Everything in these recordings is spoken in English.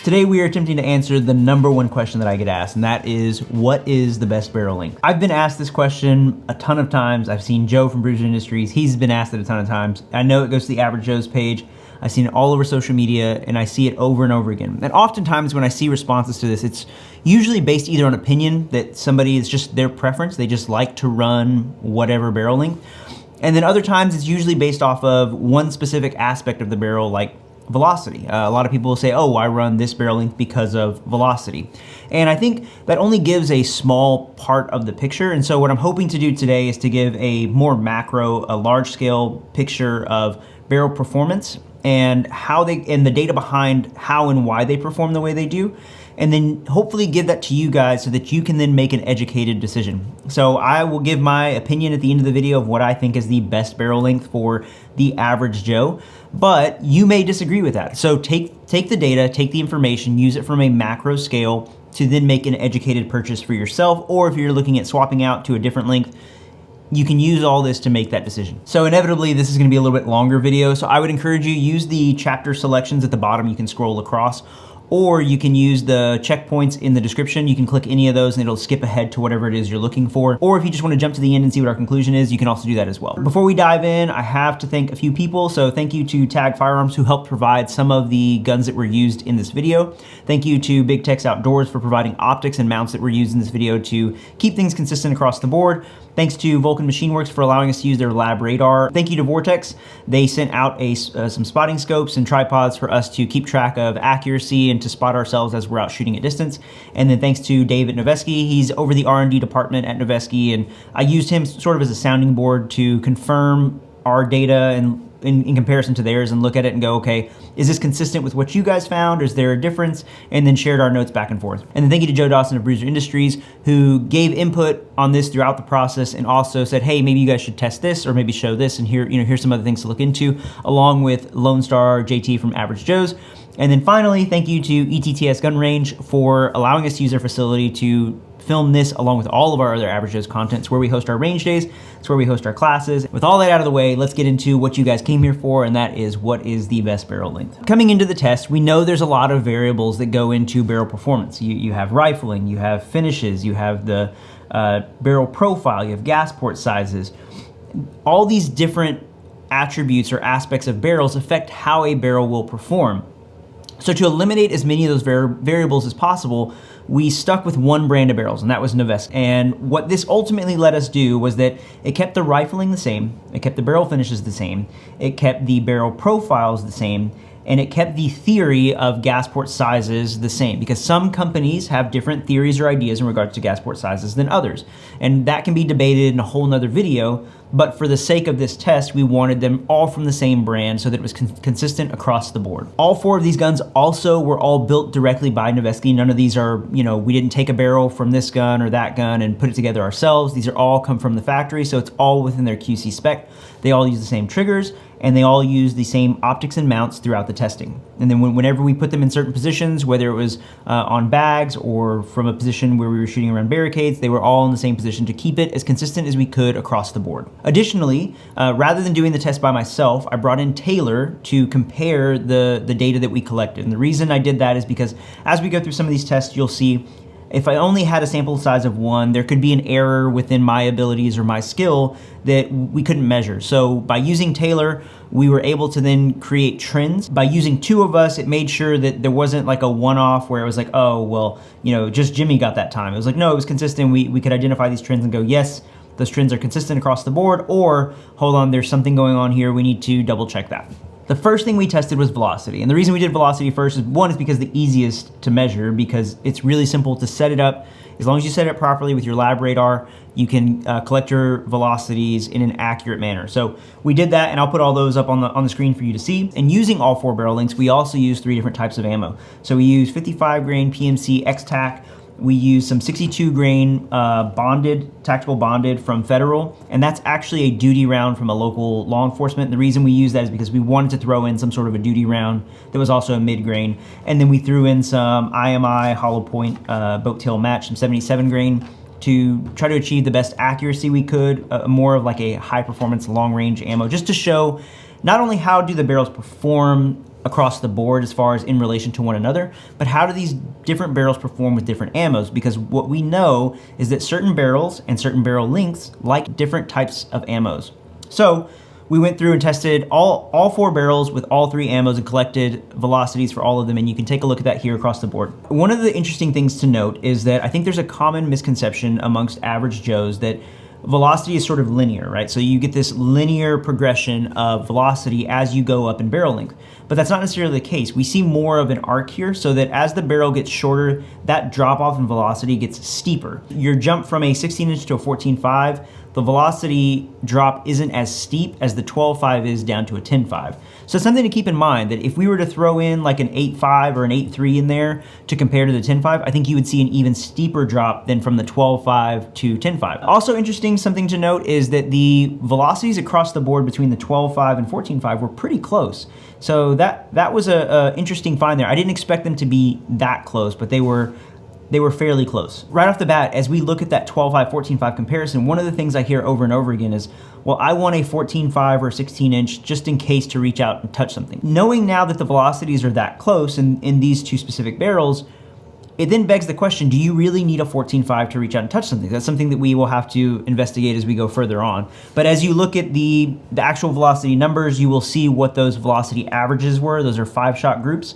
Today we are attempting to answer the #1 question that I get asked, and that is, what is the best barrel length? I've been asked this question a ton of times. I've seen Joe from Bruiser Industries, he's been asked it a ton of times. I know it goes to the Average Joe's page. I've seen it all over social media, and I see it over and over again. And oftentimes when I see responses to this, it's usually based either on opinion, that somebody is just their preference, they just like to run whatever barrel length. And then other times it's usually based off of one specific aspect of the barrel, like velocity. A lot of people will say, oh, I run this barrel length because of velocity. And I think that only gives a small part of the picture. And so what I'm hoping to do today is to give a more macro, a large scale picture of barrel performance and the data behind how and why they perform the way they do. And then hopefully give that to you guys so that you can then make an educated decision. So I will give my opinion at the end of the video of what I think is the best barrel length for the average Joe, but you may disagree with that. So take the data, take the information, use it from a macro scale to then make an educated purchase for yourself, or if you're looking at swapping out to a different length, you can use all this to make that decision. So inevitably, this is gonna be a little bit longer video, so I would encourage you, use the chapter selections at the bottom, you can scroll across, or you can use the checkpoints in the description. You can click any of those and it'll skip ahead to whatever it is you're looking for. Or if you just want to jump to the end and see what our conclusion is, you can also do that as well. Before we dive in, I have to thank a few people. So thank you to Tag Firearms, who helped provide some of the guns that were used in this video. Thank you to Big Tex Outdoors for providing optics and mounts that were used in this video to keep things consistent across the board. Thanks to Vulcan Machinewerks for allowing us to use their lab radar. Thank you to Vortex. They sent out some spotting scopes and tripods for us to keep track of accuracy and to spot ourselves as we're out shooting at distance. And then thanks to Dave at Noveski. He's over the R&D department at Noveski, and I used him sort of as a sounding board to confirm our data and in comparison to theirs and look at it and go, okay, is this consistent with what you guys found, or is there a difference? And then shared our notes back and forth. And then thank you to Joe Dawson of Bruiser Industries, who gave input on this throughout the process and also said, hey, maybe you guys should test this or maybe show this, and here's some other things to look into, along with Lone Star JT from Average Joe's. And then finally, thank you to ETTS Gun Range for allowing us to use their facility to film this along with all of our other Average Joe's content. It's where we host our range days, it's where we host our classes. With all that out of the way, let's get into what you guys came here for, and that is, what is the best barrel length? Coming into the test, we know there's a lot of variables that go into barrel performance. You have rifling, you have finishes, you have the barrel profile, you have gas port sizes. All these different attributes or aspects of barrels affect how a barrel will perform. So to eliminate as many of those variables as possible, we stuck with one brand of barrels, and that was Noveski. And what this ultimately let us do was that it kept the rifling the same, it kept the barrel finishes the same, it kept the barrel profiles the same, and it kept the theory of gas port sizes the same, because some companies have different theories or ideas in regards to gas port sizes than others. And that can be debated in a whole nother video, but for the sake of this test, we wanted them all from the same brand so that it was consistent across the board. All 4 of these guns also were all built directly by Noveski. None of these are, we didn't take a barrel from this gun or that gun and put it together ourselves. These are all come from the factory, so it's all within their QC spec. They all use the same triggers, and they all use the same optics and mounts throughout the testing. And then whenever we put them in certain positions, whether it was on bags or from a position where we were shooting around barricades, they were all in the same position to keep it as consistent as we could across the board. Additionally, rather than doing the test by myself, I brought in Taylor to compare the data that we collected. And the reason I did that is because as we go through some of these tests, you'll see if I only had a sample size of 1, there could be an error within my abilities or my skill that we couldn't measure. So by using Taylor, we were able to then create trends. By using 2 of us, it made sure that there wasn't like a one-off where it was like, oh, well, just Jimmy got that time. It was like, no, it was consistent. We could identify these trends and go, yes, those trends are consistent across the board, or hold on, there's something going on here, we need to double check that. The first thing we tested was velocity. And the reason we did velocity first is, one, is because the easiest to measure, because it's really simple to set it up. As long as you set it up properly with your lab radar, you can collect your velocities in an accurate manner. So we did that, and I'll put all those up on the screen for you to see. And using all 4 barrel lengths, we also use 3 different types of ammo. So we use 55 grain PMC X-Tac, we use some 62 grain tactical bonded from Federal, and that's actually a duty round from a local law enforcement. And the reason we use that is because we wanted to throw in some sort of a duty round that was also a mid grain. And then we threw in some IMI hollow point boat tail match, some 77 grain, to try to achieve the best accuracy we could, more of like a high performance long range ammo, just to show not only how do the barrels perform across the board as far as in relation to one another, but how do these different barrels perform with different ammos? Because what we know is that certain barrels and certain barrel lengths like different types of ammos. So we went through and tested all 4 barrels with all 3 ammos and collected velocities for all of them, and you can take a look at that here across the board. One of the interesting things to note is that I think there's a common misconception amongst average Joes that velocity is sort of linear, right? So you get this linear progression of velocity as you go up in barrel length, but that's not necessarily the case. We see more of an arc here, so that as the barrel gets shorter, that drop off in velocity gets steeper. Your jump from a 16-inch to a 14.5, the velocity drop isn't as steep as the 12.5 is down to a 10.5. So something to keep in mind, that if we were to throw in like an 8.5 or an 8.3 in there to compare to the 10.5, I think you would see an even steeper drop than from the 12.5 to 10.5. Also interesting, something to note is that the velocities across the board between the 12.5 and 14.5 were pretty close. So that was a interesting find there. I didn't expect them to be that close, but they were fairly close. Right off the bat, as we look at that 12.5, 14.5 comparison, one of the things I hear over and over again is, well, I want a 14.5 or 16-inch just in case to reach out and touch something. Knowing now that the velocities are that close in these 2 specific barrels, it then begs the question, do you really need a 14.5 to reach out and touch something? That's something that we will have to investigate as we go further on. But as you look at the actual velocity numbers, you will see what those velocity averages were. Those are 5-shot groups.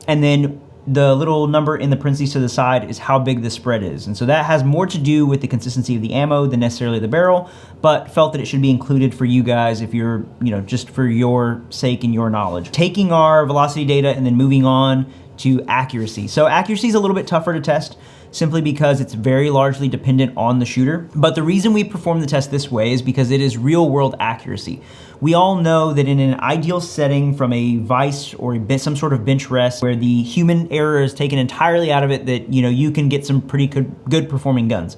And then the little number in the parentheses to the side is how big the spread is. And so that has more to do with the consistency of the ammo than necessarily the barrel, but felt that it should be included for you guys if you're, just for your sake and your knowledge. Taking our velocity data and then moving on to accuracy. So accuracy is a little bit tougher to test simply because it's very largely dependent on the shooter. But the reason we perform the test this way is because it is real world accuracy. We all know that in an ideal setting from a vise or some sort of bench rest where the human error is taken entirely out of it, that you can get some pretty good performing guns.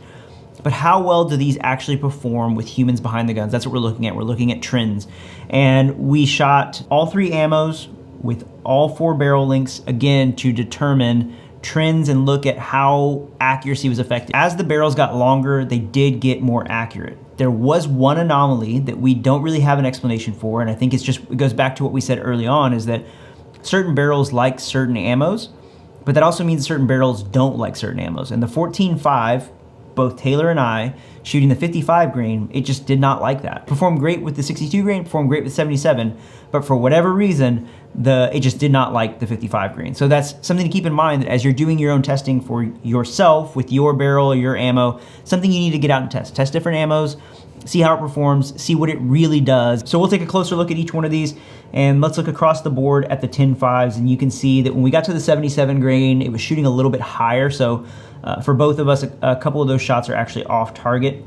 But how well do these actually perform with humans behind the guns? That's what we're looking at. We're looking at trends. And we shot all 3 ammos with all 4 barrel lengths, again, to determine trends and look at how accuracy was affected. As the barrels got longer, they did get more accurate. There was one anomaly that we don't really have an explanation for, and I think it goes back to what we said early on, is that certain barrels like certain ammos, but that also means certain barrels don't like certain ammos. And the 14.5, both Taylor and I, shooting the 55 grain, it just did not like that. Performed great with the 62 grain, performed great with 77, but for whatever reason, it just did not like the 55 grain. So that's something to keep in mind, that as you're doing your own testing for yourself with your barrel or your ammo, something you need to get out and test. Test different ammos, see how it performs, see what it really does. So we'll take a closer look at each one of these, and let's look across the board at the 10.5s, and you can see that when we got to the 77 grain, it was shooting a little bit higher. So for both of us, a couple of those shots are actually off target,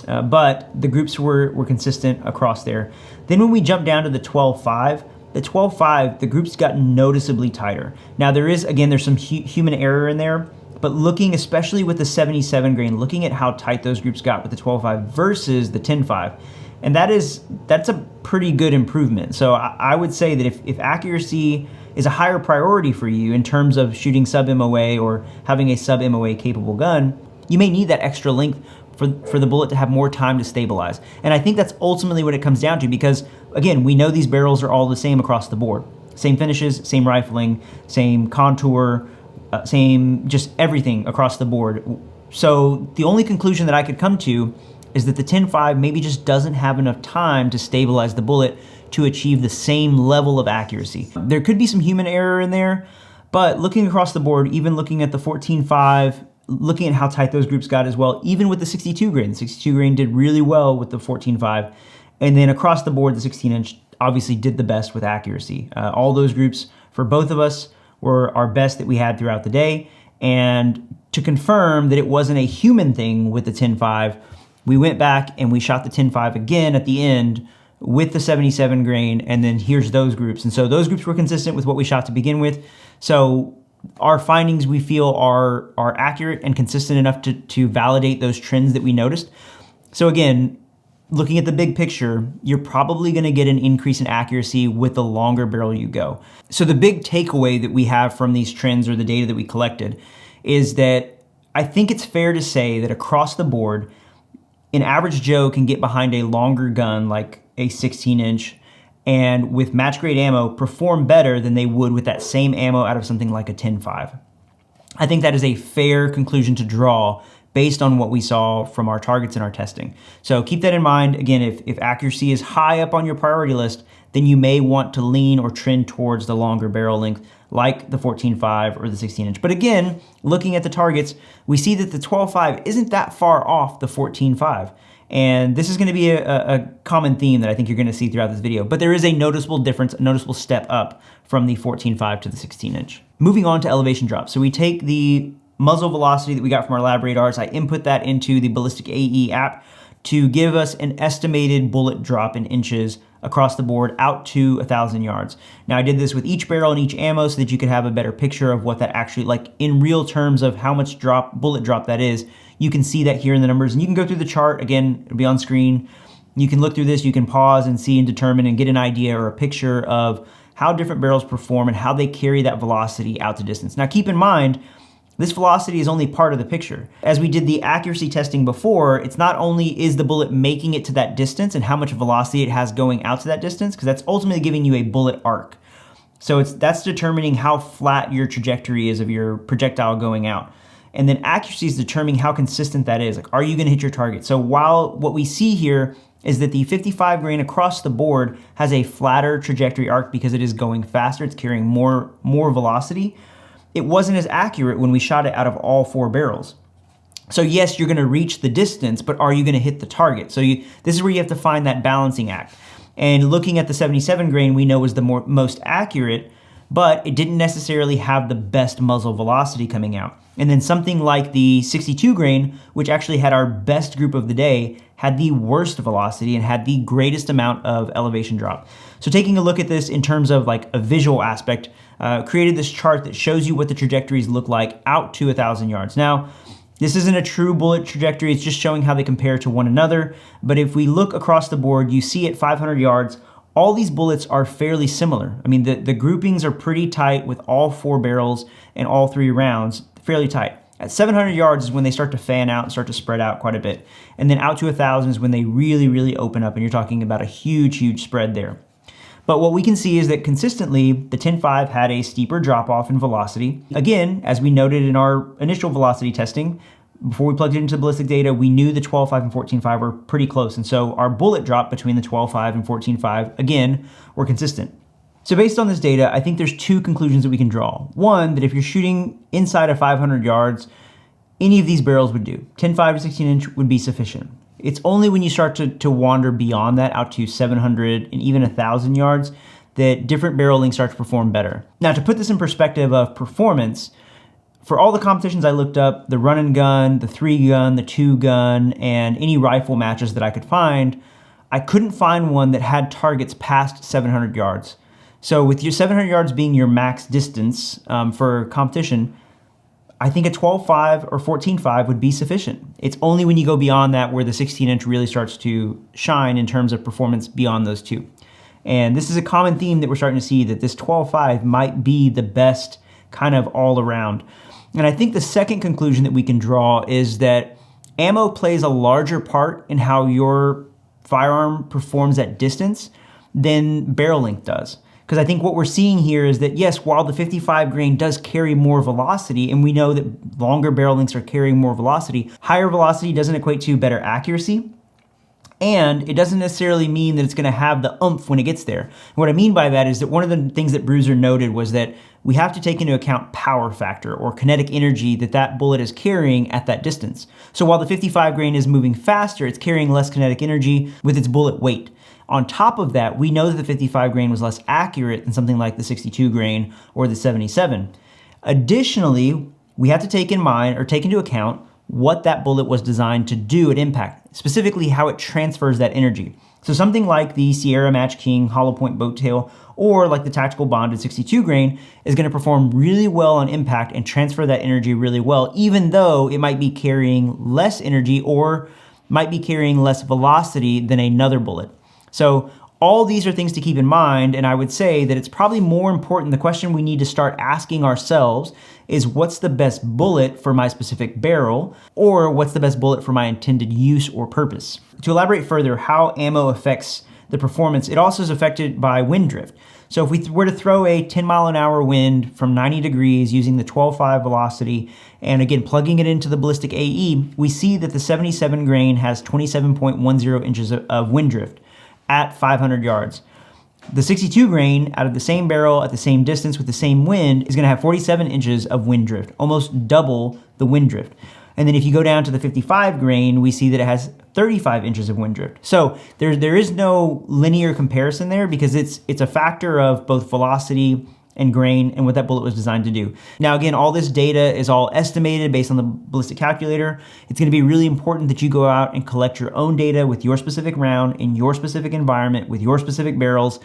but the groups were consistent across there. Then when we jump down to the 12.5, the groups got noticeably tighter. Now there's some human error in there, but looking especially with the 77 grain, looking at how tight those groups got with the 12.5 versus the 10.5, and that's a pretty good improvement. So I would say that if accuracy is a higher priority for you in terms of shooting sub-MOA or having a sub-MOA capable gun, you may need that extra length for the bullet to have more time to stabilize. And I think that's ultimately what it comes down to, because again, we know these barrels are all the same across the board. Same finishes, same rifling, same contour, same just everything across the board. So the only conclusion that I could come to is that the 10.5 maybe just doesn't have enough time to stabilize the bullet to achieve the same level of accuracy. There could be some human error in there, but looking across the board, even looking at the 14.5, looking at how tight those groups got as well, even with the 62 grain. The 62 grain did really well with the 14.5, and then across the board, the 16-inch obviously did the best with accuracy. All those groups for both of us were our best that we had throughout the day, and to confirm that it wasn't a human thing with the 10.5, we went back and we shot the 10.5 again at the end with the 77 grain, and then here's those groups. And so those groups were consistent with what we shot to begin with. So our findings, we feel, are accurate and consistent enough to validate those trends that we noticed. So again, looking at the big picture, you're probably gonna get an increase in accuracy with the longer barrel you go. So the big takeaway that we have from these trends or the data that we collected is that I think it's fair to say that across the board, an average Joe can get behind a longer gun like a 16-inch and with match grade ammo perform better than they would with that same ammo out of something like a 10.5. I think that is a fair conclusion to draw based on what we saw from our targets in our testing. So keep that in mind. Again, if accuracy is high up on your priority list, then you may want to lean or trend towards the longer barrel length like the 14.5 or the 16-inch. But again, looking at the targets, we see that the 12.5 isn't that far off the 14.5. And this is gonna be a common theme that I think you're gonna see throughout this video, but there is a noticeable difference, a noticeable step up from the 14.5 to the 16-inch. Moving on to elevation drop. So we take the muzzle velocity that we got from our lab radars, I input that into the Ballistic AE app to give us an estimated bullet drop in inches across the board out to 1,000 yards. Now I did this with each barrel and each ammo so that you could have a better picture of what that actually, like in real terms of how much bullet drop that is. You can see that here in the numbers, and you can go through the chart, again, it'll be on screen. You can look through this, you can pause and see and determine and get an idea or a picture of how different barrels perform and how they carry that velocity out to distance. Now keep in mind, this velocity is only part of the picture. As we did the accuracy testing before, it's not only is the bullet making it to that distance and how much velocity it has going out to that distance, because that's ultimately giving you a bullet arc. So that's determining how flat your trajectory is of your projectile going out. And then accuracy is determining how consistent that is. Like, are you gonna hit your target? So while what we see here is that the 55 grain across the board has a flatter trajectory arc because it is going faster, it's carrying more velocity, it wasn't as accurate when we shot it out of all 4 barrels. So yes, you're gonna reach the distance, but are you gonna hit the target? So this is where you have to find that balancing act. And looking at the 77 grain, we know was the most accurate, but it didn't necessarily have the best muzzle velocity coming out. And then something like the 62 grain, which actually had our best group of the day, had the worst velocity and had the greatest amount of elevation drop. So taking a look at this in terms of like a visual aspect, created this chart that shows you what the trajectories look like out to 1,000 yards. Now, this isn't a true bullet trajectory, it's just showing how they compare to one another. But if we look across the board, you see at 500 yards, all these bullets are fairly similar. I mean, the groupings are pretty tight with all 4 barrels and all 3 rounds, fairly tight. At 700 yards is when they start to fan out and start to spread out quite a bit. And then out to 1,000 is when they really, really open up, and you're talking about a huge, huge spread there. But what we can see is that consistently, the 10.5 had a steeper drop off in velocity. Again, as we noted in our initial velocity testing, before we plugged it into the ballistic data, we knew the 12.5 and 14.5 were pretty close. And so our bullet drop between the 12.5 and 14.5, again, were consistent. So based on this data, I think there's 2 conclusions that we can draw. One, that if you're shooting inside of 500 yards, any of these barrels would do. 10.5 to 16-inch would be sufficient. It's only when you start to wander beyond that out to 700 and even 1,000 yards that different barrel lengths start to perform better. Now, to put this in perspective of performance, for all the competitions I looked up, the run and gun, the 3-gun, the 2-gun, and any rifle matches that I could find, I couldn't find one that had targets past 700 yards. So with your 700 yards being your max distance for competition, I think a 12.5 or 14.5 would be sufficient. It's only when you go beyond that where the 16-inch really starts to shine in terms of performance beyond those 2. And this is a common theme that we're starting to see, that this 12.5 might be the best kind of all around. And I think the second conclusion that we can draw is that ammo plays a larger part in how your firearm performs at distance than barrel length does. Because I think what we're seeing here is that, yes, while the 55 grain does carry more velocity, and we know that longer barrel lengths are carrying more velocity, higher velocity doesn't equate to better accuracy. And it doesn't necessarily mean that it's gonna have the oomph when it gets there. And what I mean by that is that one of the things that Bruiser noted was that we have to take into account power factor or kinetic energy that bullet is carrying at that distance. So while the 55 grain is moving faster, it's carrying less kinetic energy with its bullet weight. On top of that, we know that the 55 grain was less accurate than something like the 62 grain or the 77. Additionally, we have to take into account what that bullet was designed to do at impact, specifically how it transfers that energy. So something like the Sierra Match King hollow point boat tail, or like the tactical bonded 62 grain, is gonna perform really well on impact and transfer that energy really well, even though it might be carrying less energy or might be carrying less velocity than another bullet. So all these are things to keep in mind, and I would say that it's probably more important, the question we need to start asking ourselves is, what's the best bullet for my specific barrel, or what's the best bullet for my intended use or purpose? To elaborate further how ammo affects the performance, it also is affected by wind drift. So if we were to throw a 10-mile-an-hour wind from 90 degrees using the 12.5 velocity, and again, plugging it into the ballistic AE, we see that the 77 grain has 27.10 inches of wind drift at 500 yards. The 62 grain out of the same barrel at the same distance with the same wind is gonna have 47 inches of wind drift, almost double the wind drift. And then if you go down to the 55 grain, we see that it has 35 inches of wind drift. So there is no linear comparison there because it's a factor of both velocity and grain and what that bullet was designed to do. Now again, all this data is all estimated based on the ballistic calculator. It's gonna be really important that you go out and collect your own data with your specific round in your specific environment with your specific barrels,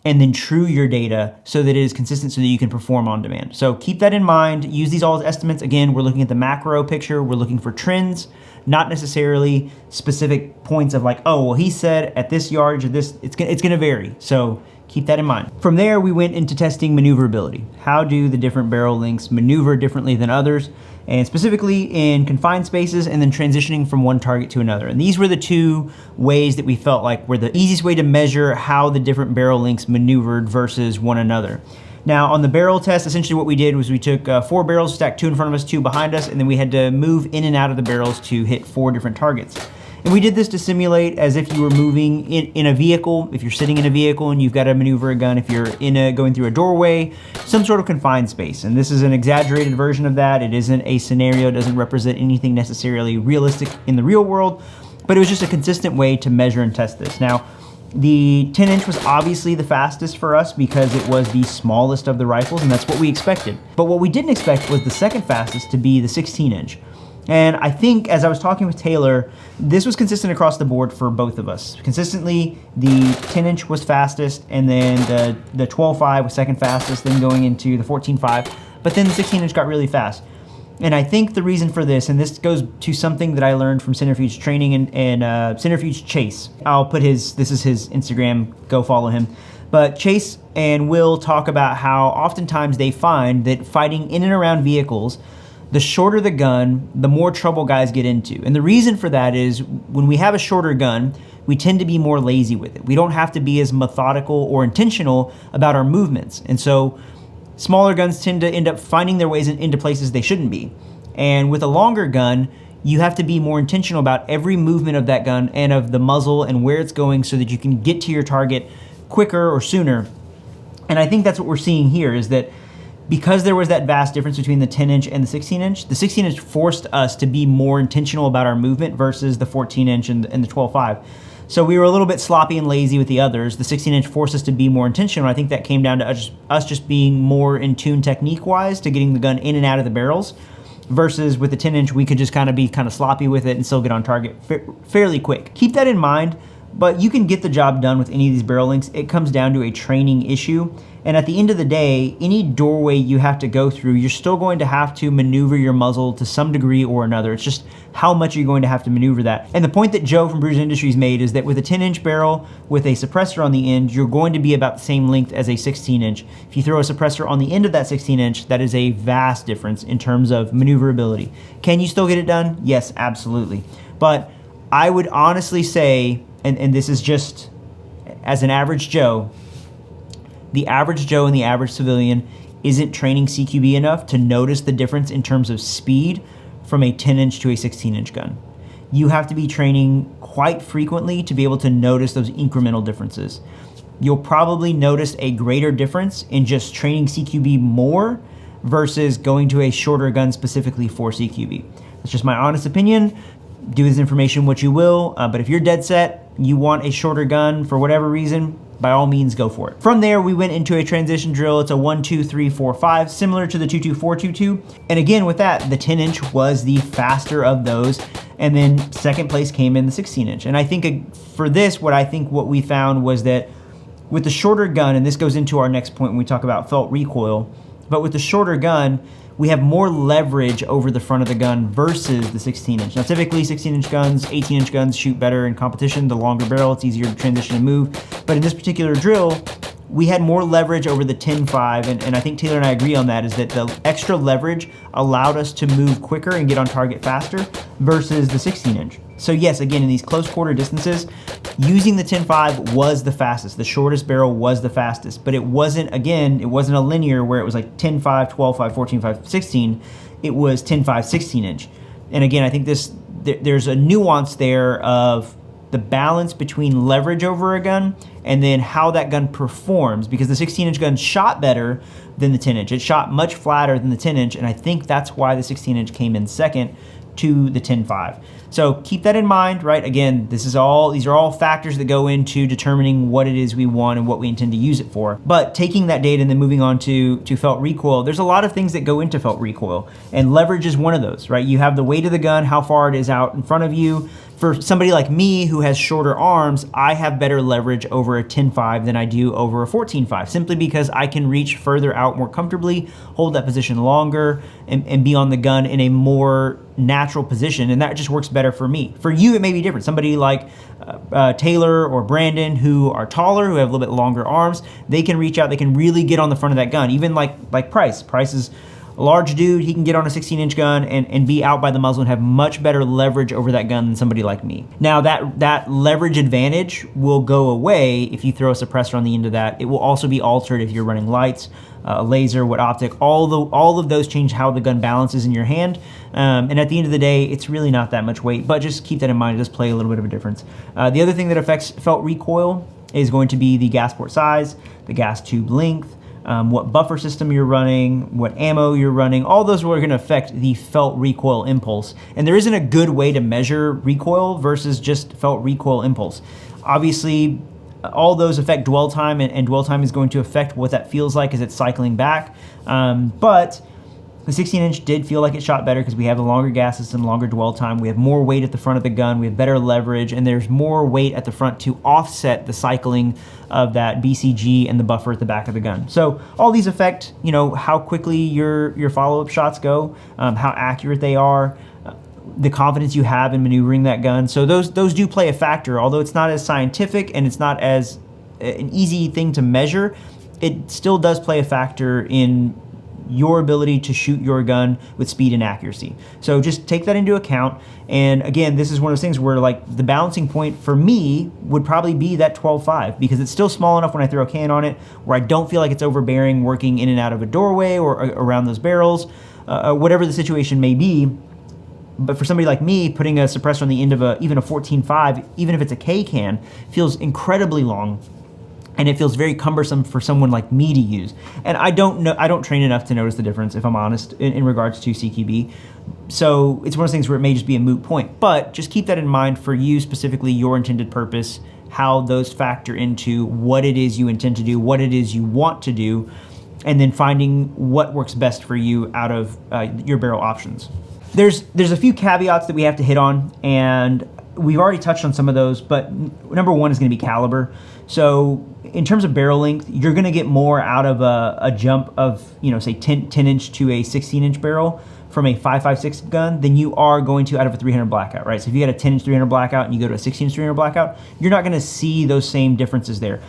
and then true your data so that it is consistent so that you can perform on demand. So keep that in mind. Use these all as estimates. Again, we're looking at the macro picture. We're looking for trends, not necessarily specific points of like, oh, well, he said at this yardage or this, it's gonna vary. So keep that in mind. From there, we went into testing maneuverability. How do the different barrel lengths maneuver differently than others? And specifically in confined spaces and then transitioning from one target to another. And these were the two ways that we felt like were the easiest way to measure how the different barrel lengths maneuvered versus one another. Now on the barrel test, essentially what we did was we took 4 barrels, stacked 2 in front of us, 2 behind us, and then we had to move in and out of the barrels to hit 4 different targets. And we did this to simulate as if you were moving in a vehicle, if you're sitting in a vehicle and you've got to maneuver a gun, if you're going through a doorway, some sort of confined space. And this is an exaggerated version of that. It isn't a scenario, it doesn't represent anything necessarily realistic in the real world, but it was just a consistent way to measure and test this. Now, the 10-inch was obviously the fastest for us because it was the smallest of the rifles, and that's what we expected. But what we didn't expect was the second fastest to be the 16-inch. And I think as I was talking with Taylor, this was consistent across the board for both of us. Consistently, the 10-inch was fastest, and then the 12.5 was second fastest, then going into the 14.5, but then the 16-inch got really fast. And I think the reason for this, and this goes to something that I learned from Centrifuge Training and Centrifuge Chase. I'll put this is his Instagram, go follow him. But Chase and Will talk about how oftentimes they find that fighting in and around vehicles, the shorter the gun, the more trouble guys get into. And the reason for that is when we have a shorter gun, we tend to be more lazy with it. We don't have to be as methodical or intentional about our movements. And so smaller guns tend to end up finding their ways into places they shouldn't be. And with a longer gun, you have to be more intentional about every movement of that gun and of the muzzle and where it's going so that you can get to your target quicker or sooner. And I think that's what we're seeing here is that because there was that vast difference between the 10-inch and the 16-inch forced us to be more intentional about our movement versus the 14-inch and the 12.5. So we were a little bit sloppy and lazy with the others. The 16-inch forced us to be more intentional. I think that came down to us just being more in tune technique-wise to getting the gun in and out of the barrels, versus with the 10-inch, we could just be sloppy with it and still get on target fairly quick. Keep that in mind, but you can get the job done with any of these barrel lengths. It comes down to a training issue. And at the end of the day, any doorway you have to go through, you're still going to have to maneuver your muzzle to some degree or another. It's just how much you're going to have to maneuver that. And the point that Joe from Bruiser Industries made is that with a 10-inch barrel with a suppressor on the end, you're going to be about the same length as a 16-inch. If you throw a suppressor on the end of that 16-inch, that is a vast difference in terms of maneuverability. Can you still get it done? Yes, absolutely. But I would honestly say, and this is just as an average Joe, the average Joe and the average civilian isn't training CQB enough to notice the difference in terms of speed from a 10-inch to a 16-inch gun. You have to be training quite frequently to be able to notice those incremental differences. You'll probably notice a greater difference in just training CQB more versus going to a shorter gun specifically for CQB. That's just my honest opinion. Do with this information what you will, but if you're dead set, you want a shorter gun for whatever reason, by all means, go for it. From there, we went into a transition drill. It's a 1, 2, 3, 4, 5, similar to the 2, 2, 4, 2, 2. And again, with that, the 10-inch was the faster of those. And then second place came in the 16-inch. And I think for this, what we found was that with the shorter gun, and this goes into our next point when we talk about felt recoil, but with the shorter gun, we have more leverage over the front of the gun versus the 16-inch. Now, typically 16-inch guns, 18-inch guns shoot better in competition. The longer barrel, it's easier to transition and move. But in this particular drill, we had more leverage over the 10.5, and I think Taylor and I agree on that, is that the extra leverage allowed us to move quicker and get on target faster versus the 16-inch. So yes, again, in these close quarter distances, using the 10.5 was the fastest. The shortest barrel was the fastest, but it wasn't, again, it wasn't a linear where it was like 10.5, 12.5, 14.5, 16. It was 10.5, 16-inch. And again, I think there's a nuance there of the balance between leverage over a gun and then how that gun performs, because the 16-inch gun shot better than the 10-inch. It shot much flatter than the 10-inch, and I think that's why the 16-inch came in second to the 10.5. So keep that in mind, right? Again, these are all factors that go into determining what it is we want and what we intend to use it for. But taking that data and then moving on to felt recoil, there's a lot of things that go into felt recoil, and leverage is one of those, right? You have the weight of the gun, how far it is out in front of you. For somebody like me who has shorter arms, I have better leverage over a 10.5 than I do over a 14.5, simply because I can reach further out more comfortably, hold that position longer, and be on the gun in a more natural position, and that just works better for me. For you, it may be different. Somebody like Taylor or Brandon, who are taller, who have a little bit longer arms, they can reach out, they can really get on the front of that gun. Even like Price. Price is a large dude, he can get on a 16-inch gun and be out by the muzzle and have much better leverage over that gun than somebody like me. Now that leverage advantage will go away if you throw a suppressor on the end of that. It will also be altered if you're running lights, a laser, what optic, all of those change how the gun balances in your hand. And at the end of the day, it's really not that much weight, but just keep that in mind. It does play a little bit of a difference. The other thing that affects felt recoil is going to be the gas port size, the gas tube length, what buffer system you're running, what ammo you're running. All those are going to affect the felt recoil impulse. And there isn't a good way to measure recoil versus just felt recoil impulse. Obviously, all those affect dwell time, and dwell time is going to affect what that feels like as it's cycling back. But the 16-inch did feel like it shot better because we have a longer gas system, longer dwell time. We have more weight at the front of the gun. We have better leverage, and there's more weight at the front to offset the cycling of that BCG and the buffer at the back of the gun. So all these affect, how quickly your follow-up shots go, how accurate they are, the confidence you have in maneuvering that gun. So those do play a factor. Although it's not as scientific and it's not as an easy thing to measure, it still does play a factor in your ability to shoot your gun with speed and accuracy. So just take that into account. And again, this is one of those things where the balancing point for me would probably be that 12.5, because it's still small enough when I throw a can on it where I don't feel like it's overbearing working in and out of a doorway or around those barrels, whatever the situation may be. But for somebody like me, putting a suppressor on the end of even a 14.5, even if it's a K can, feels incredibly long. And it feels very cumbersome for someone like me to use. And I don't train enough to notice the difference, if I'm honest, in regards to CQB. So it's one of those things where it may just be a moot point. But just keep that in mind for you specifically, your intended purpose, how those factor into what it is you intend to do, what it is you want to do, and then finding what works best for you out of your barrel options. There's a few caveats that we have to hit on, and we've already touched on some of those, but number one is going to be caliber. So in terms of barrel length, you're going to get more out of a jump of, say 10-inch to a 16-inch barrel from a 5.56 gun than you are going to out of a 300 blackout, right? So if you got a 10-inch 300 blackout and you go to a 16-inch 300 blackout, you're not going to see those same differences there.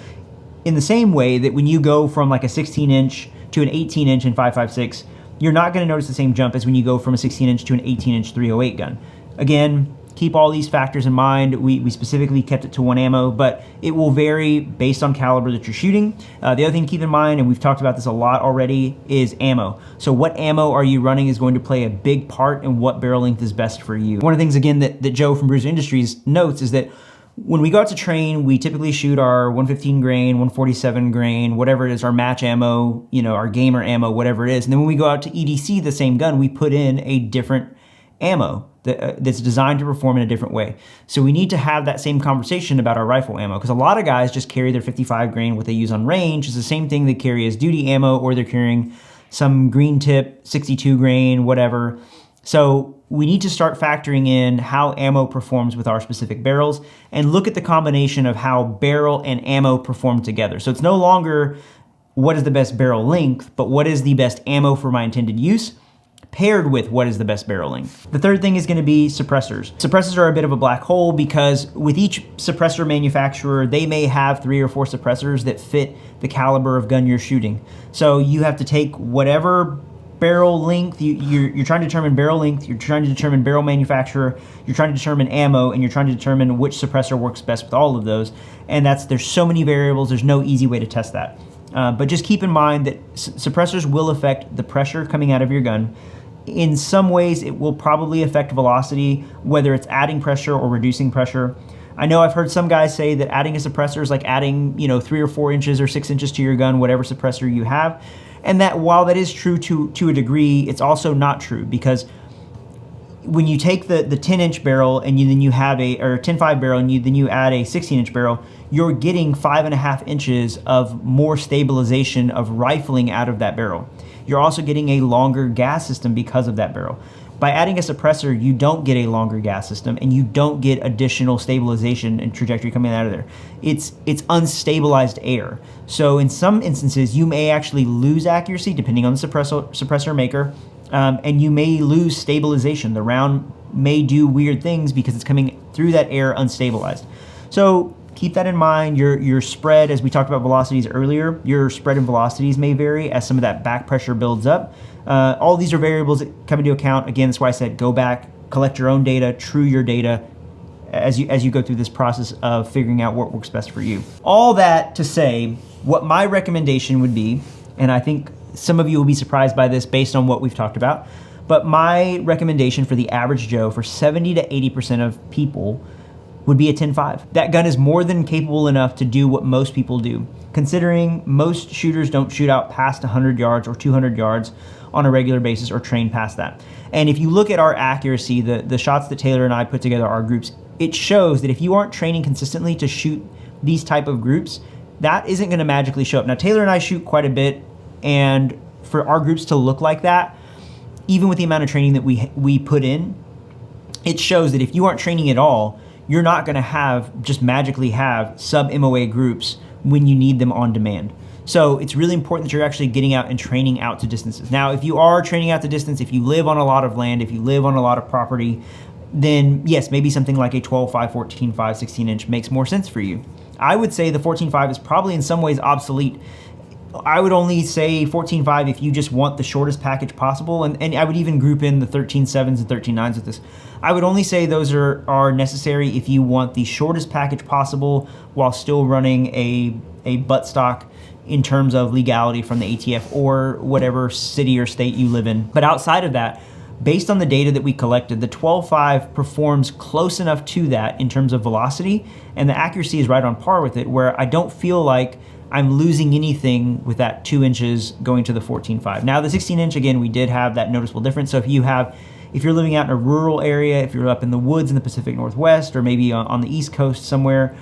In the same way that when you go from like a 16-inch to an 18-inch in 5.56, you're not going to notice the same jump as when you go from a 16-inch to an 18-inch 308 gun. Again, keep all these factors in mind. We specifically kept it to one ammo, but it will vary based on caliber that you're shooting. The other thing to keep in mind, and we've talked about this a lot already, is ammo. So what ammo are you running is going to play a big part in what barrel length is best for you. One of the things, again, that Joe from Bruiser Industries notes is that when we go out to train, we typically shoot our 115 grain, 147 grain, whatever it is, our match ammo, our gamer ammo, whatever it is. And then when we go out to EDC the same gun, we put in a different ammo that's designed to perform in a different way. So we need to have that same conversation about our rifle ammo, because a lot of guys just carry their 55 grain, what they use on range is the same thing they carry as duty ammo, or they're carrying some green tip, 62 grain, whatever. So we need to start factoring in how ammo performs with our specific barrels and look at the combination of how barrel and ammo perform together. So it's no longer what is the best barrel length, but what is the best ammo for my intended use. paired with what is the best barrel length. The third thing is going to be suppressors. Suppressors are a bit of a black hole because with each suppressor manufacturer, they may have 3 or 4 suppressors that fit the caliber of gun you're shooting. So you have to take whatever barrel length, you're trying to determine barrel length, you're trying to determine barrel manufacturer, you're trying to determine ammo, and you're trying to determine which suppressor works best with all of those. And there's so many variables, there's no easy way to test that. But just keep in mind that suppressors will affect the pressure coming out of your gun. In some ways, it will probably affect velocity, whether it's adding pressure or reducing pressure. I know I've heard some guys say that adding a suppressor is like adding, 3 or 4 inches or 6 inches to your gun, whatever suppressor you have. And that while that is true to a degree, it's also not true, because when you take the 10-inch barrel and then you have a 10.5 barrel and then you add a 16-inch barrel, you're getting 5.5 inches of more stabilization of rifling out of that barrel. You're also getting a longer gas system because of that barrel. By adding a suppressor, you don't get a longer gas system and you don't get additional stabilization and trajectory coming out of there. It's unstabilized air. So in some instances, you may actually lose accuracy depending on the suppressor maker, and you may lose stabilization. The round may do weird things because it's coming through that air unstabilized. So keep that in mind. Your spread, as we talked about velocities earlier, your spread and velocities may vary as some of that back pressure builds up. All these are variables that come into account. Again, that's why I said go back, collect your own data, true your data as you go through this process of figuring out what works best for you. All that to say, what my recommendation would be, and I think some of you will be surprised by this based on what we've talked about, but my recommendation for the average Joe, for 70 to 80% of people, would be a 10.5. That gun is more than capable enough to do what most people do, considering most shooters don't shoot out past 100 yards or 200 yards on a regular basis or train past that. And if you look at our accuracy, the shots that Taylor and I put together, our groups, it shows that if you aren't training consistently to shoot these type of groups, that isn't gonna magically show up. Now, Taylor and I shoot quite a bit, and for our groups to look like that, even with the amount of training that we put in, it shows that if you aren't training at all, you're not gonna just magically have sub-MOA groups when you need them on demand. So it's really important that you're actually getting out and training out to distances. Now, if you are training out to distance, if you live on a lot of land, if you live on a lot of property, then yes, maybe something like a 12.5, 14.5, 16-inch makes more sense for you. I would say the 14.5 is probably in some ways obsolete. I would only say 14.5 if you just want the shortest package possible, and I would even group in the 13.7s and 13.9s with this. I would only say those are necessary if you want the shortest package possible while still running a buttstock in terms of legality from the ATF or whatever city or state you live in. But outside of that, based on the data that we collected, the 12.5 performs close enough to that in terms of velocity, and the accuracy is right on par with it, where I don't feel like I'm losing anything with that 2 inches going to the 14.5. Now the 16-inch, again, we did have that noticeable difference. So if you're living out in a rural area, if you're up in the woods in the Pacific Northwest, or maybe on the East Coast somewhere,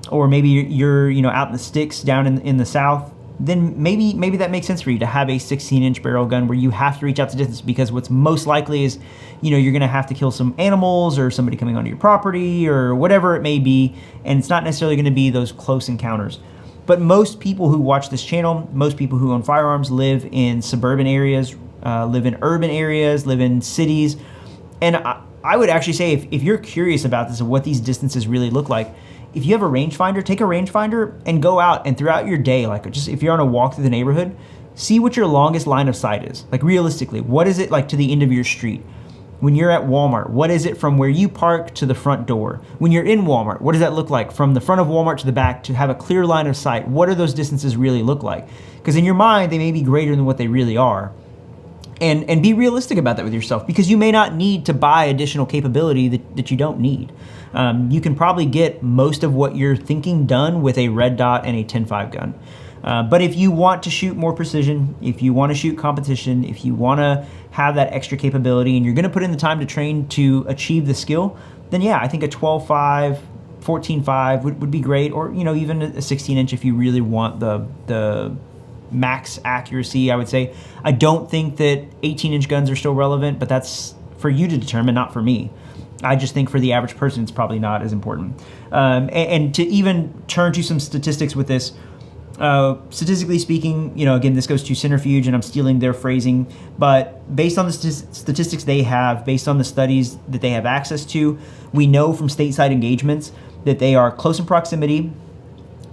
or maybe you're out in the sticks down in the South, then maybe that makes sense for you to have a 16-inch barrel gun where you have to reach out to distance, because what's most likely is, you're gonna have to kill some animals or somebody coming onto your property or whatever it may be, and it's not necessarily gonna be those close encounters. But most people who watch this channel, most people who own firearms live in suburban areas, live in urban areas, live in cities. And I would actually say if you're curious about this, of what these distances really look like, if you have a rangefinder, take a rangefinder and go out and throughout your day, like just if you're on a walk through the neighborhood, see what your longest line of sight is. Like realistically, what is it like to the end of your street? When you're at Walmart, what is it from where you park to the front door? When you're in Walmart, what does that look like from the front of Walmart to the back to have a clear line of sight? What do those distances really look like? Because in your mind, they may be greater than what they really are. And be realistic about that with yourself, because you may not need to buy additional capability that you don't need. You can probably get most of what you're thinking done with a red dot and a 10.5 gun. But if you want to shoot more precision, if you want to shoot competition, if you want to have that extra capability and you're going to put in the time to train to achieve the skill, then yeah, I think a 12.5, 14.5 would be great, or even a 16-inch if you really want the max accuracy. I would say I don't think that 18-inch guns are still relevant, but that's for you to determine, not for me. I just think for the average person, it's probably not as important. And to even turn to some statistics with this, Statistically speaking, again, this goes to centrifuge and I'm stealing their phrasing, but based on the statistics they have, based on the studies that they have access to, we know from stateside engagements that they are close in proximity,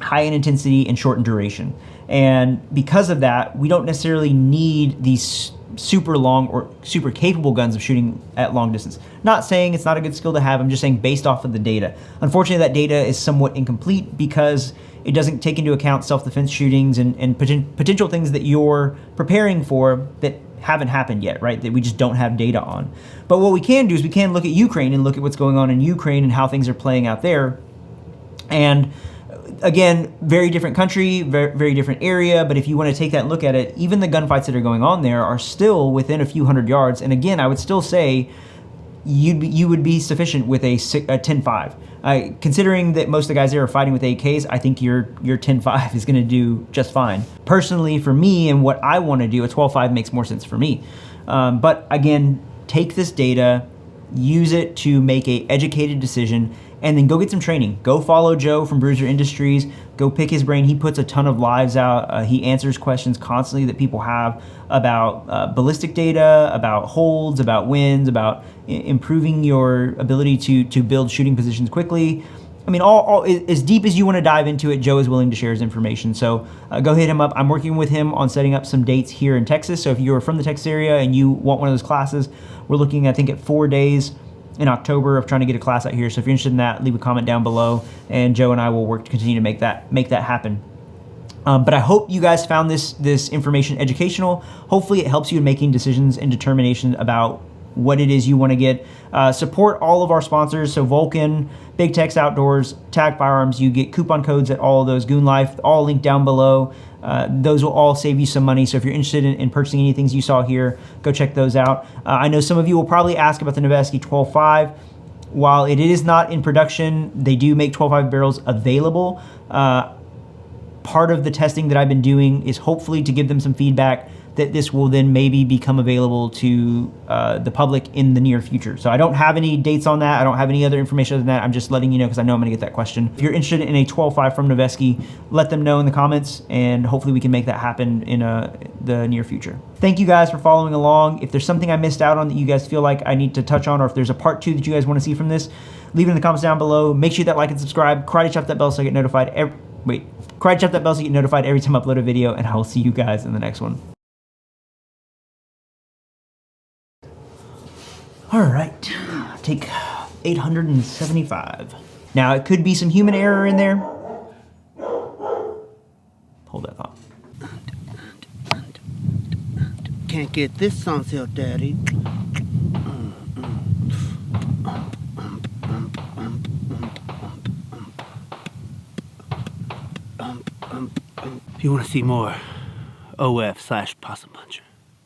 high in intensity, and short in duration. And because of that, we don't necessarily need these super long or super capable guns of shooting at long distance. Not saying it's not a good skill to have, I'm just saying based off of the data. Unfortunately, that data is somewhat incomplete because it doesn't take into account self-defense shootings and potential things that you're preparing for that haven't happened yet, right? That we just don't have data on. But what we can do is we can look at Ukraine and look at what's going on in Ukraine and how things are playing out there. And again, very different country, very different area, but if you want to take that look at it, even the gunfights that are going on there are still within a few hundred yards. And again, I would still say you would be sufficient with a 10.5. Considering that most of the guys there are fighting with AKs, I think your 10.5 is going to do just fine. Personally, for me and what I want to do, a 12.5 makes more sense for me. But again, take this data, use it to make a educated decision, and then go get some training. Go follow Joe from Bruiser Industries. Go pick his brain. He puts a ton of lives out. He answers questions constantly that people have about ballistic data, about holds, about wins, about improving your ability to build shooting positions quickly. I mean, all as deep as you want to dive into it, Joe is willing to share his information. So go hit him up. I'm working with him on setting up some dates here in Texas. So if you're from the Texas area and you want one of those classes, we're looking, I think, at 4 days in October of trying to get a class out here. So if you're interested in that, leave a comment down below, and Joe and I will work to continue to make that happen. But I hope you guys found this information educational. Hopefully it helps you in making decisions and determination about what it is you want to get. Support all of our sponsors. So Vulcan, Big Tex Outdoors, Tag Firearms. You get coupon codes at all of those. Goonlife, all linked down below. Those will all save you some money. So if you're interested in purchasing any things you saw here, go check those out. I know some of you will probably ask about the Noveske 12.5. While it is not in production, they do make 12.5 barrels available. Part of the testing that I've been doing is hopefully to give them some feedback that this will then maybe become available to the public in the near future. So I don't have any dates on that. I don't have any other information than that. I'm just letting you know because I know I'm gonna get that question. If you're interested in a 12.5 from Noveske, let them know in the comments, and hopefully we can make that happen in the near future. Thank you guys for following along. If there's something I missed out on that you guys feel like I need to touch on, or if there's a part 2 that you guys wanna see from this, leave it in the comments down below. Make sure that like and subscribe. Karate chop that bell so I get notified karate chop that bell so you get notified every time I upload a video, and I will see you guys in the next one. All right, take 875. Now it could be some human error in there. Hold that thought. Can't get this sunset, Daddy. If you want to see more OF/Possum Puncher.